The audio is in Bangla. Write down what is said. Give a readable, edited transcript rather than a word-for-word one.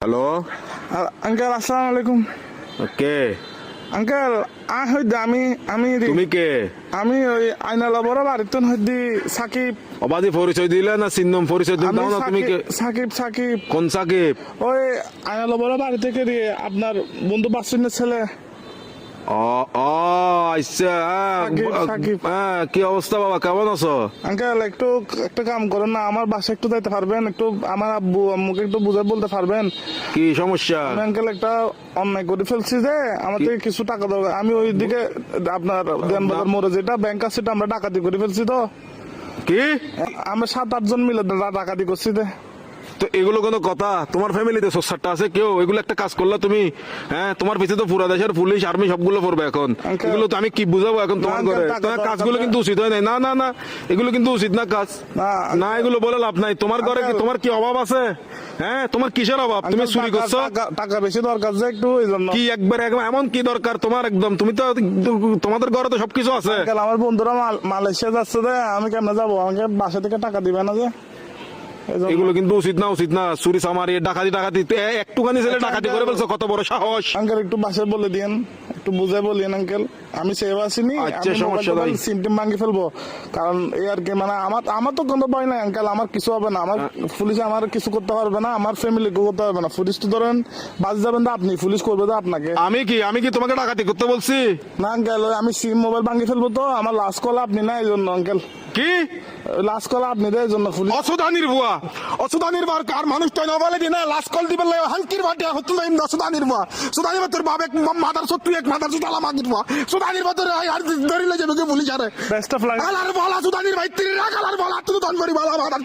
হ্যালো আঙ্কেল আসসালামু আলাইকুম। কে আঙ্কেল হইতে আমি আমি তুমি কে আমি ওই আইনালা বড় বাড়িতে হইতে সাকিব। অবাধি পরিচয় দিলে না চিহ্নম পরিচয় দিলে আমি দাও না তুমি কে সাকিব সাকিব কোন সাকিব? ওই আইনালা বড় বাড়ি থেকে দিয়ে আপনার বন্ধু বাসুনের ছেলে। ও ও আচ্ছা সাকিব। কি অবস্থা বাবা, কেমন আছো? আঙ্কেল একটু একটা কাম করেন না, আমার বাসায় একটু যাইতে পারবেন? একটু আমার আব্বু আম্মুকে একটু বুঝে বলতে পারবেন? কি সমস্যা? আমি আঙ্কেল একটা অন্যায় করে ফেলছি যে আমার থেকে কিছু টাকা দরকার। আমি ওই দিকে আপনার দেনবাজার মোড়ে যেটা ব্যাংক আছে সেটা আমরা ডাকাতি করে ফেলছি। তো কি আমরা 7-8 জন মিলে ডাকাতি করছি। তো এগুলো কোনো কথা? তোমার ফ্যামিলিতে সোসারটা আছে কেউ? এগুলো একটা কাজ করলা তুমি? হ্যাঁ, তোমার পিছিয়ে তো পুরা দেশের পুলিশ আর্মি সবগুলো পড়বে এখন। Uncle, এগুলো তো আমি কি বুঝাবো এখন তোমার না, ঘরে? uncle, তোমার কাজগুলো কিন্তু উচিত হয় নাই। না না না, এগুলো কিন্তু উচিত না কাজ। না এগুলো বলে লাভ নাই। তোমার ঘরে কি তোমার কি অভাব আছে? হ্যাঁ, তোমার কিসের অভাব? তুমি চুরি করছো? টাকা বেশি দরকার যে একটু ওই জন্য। কি একবার এমন কি দরকার তোমার? একদম তুমি তো তোমাদের ঘরে তো সবকিছু আছে। আঙ্কেল আমার বন্ধুরা মালয়েশিয়া যাচ্ছে যে আমি কেমনে যাবো? আমাকে বাসা থেকে টাকা দিবে না যে? এজন্য। এগুলো কিন্তু উচিত না, উচিত না। চুরি চামারি ডাকাতি ডাকাতি একটুখানি ছেলে ডাকাতি করে ফেলছো, কত বড় সাহস! আঙ্কেল একটু বাসায় বলে দিন, একটু বুঝে বলিয়েন আঙ্কেল। আমি সেভ আসিনি, আচ্ছা, সমস্যা নাই। সিমটিম ভাঙি ফেলবো। কারণ এই আর কি, মানে আমার তো কোনো ভয় নাই আঙ্কেল। আমার কিছু হবে না, আমার পুলিশ আমার কিছু করতে পারবে না, আমার ফ্যামিলি করতে পারবে না। পুলিশ তো ধরেন বাজ যাবেন তো আপনি, পুলিশ করবে তো আপনাকে। আমি কি তোমাকে ডাকাতি করতে বলছি? না আঙ্কেল, আমি সিম মোবাইল ভাঙি ফেলবো। তো আমার লাস্ট কল আপনি না, এই জন্য আঙ্কেল। কি লাস্ট কল আপনি দেয় এই জন্য পুলিশ। অসুদানির বুয়া, অসুদানির বার কার মানুষ তো না বলে দিনা লাস্ট কল দিবেন লাই হালকির বাটে হতুল না অসুদানির বুয়া। সুদানির তোর বাপ এক মাদার সত্তু এক মাদার সুদালা মাগির বুয়া। সুদানির বাতর আর ধরিলে যাবে কে পুলিশ আরে। Best of luck. আলার বলা সুদানির ভাই তিরি রাখালার বলা তুই দন করি বলা মাদার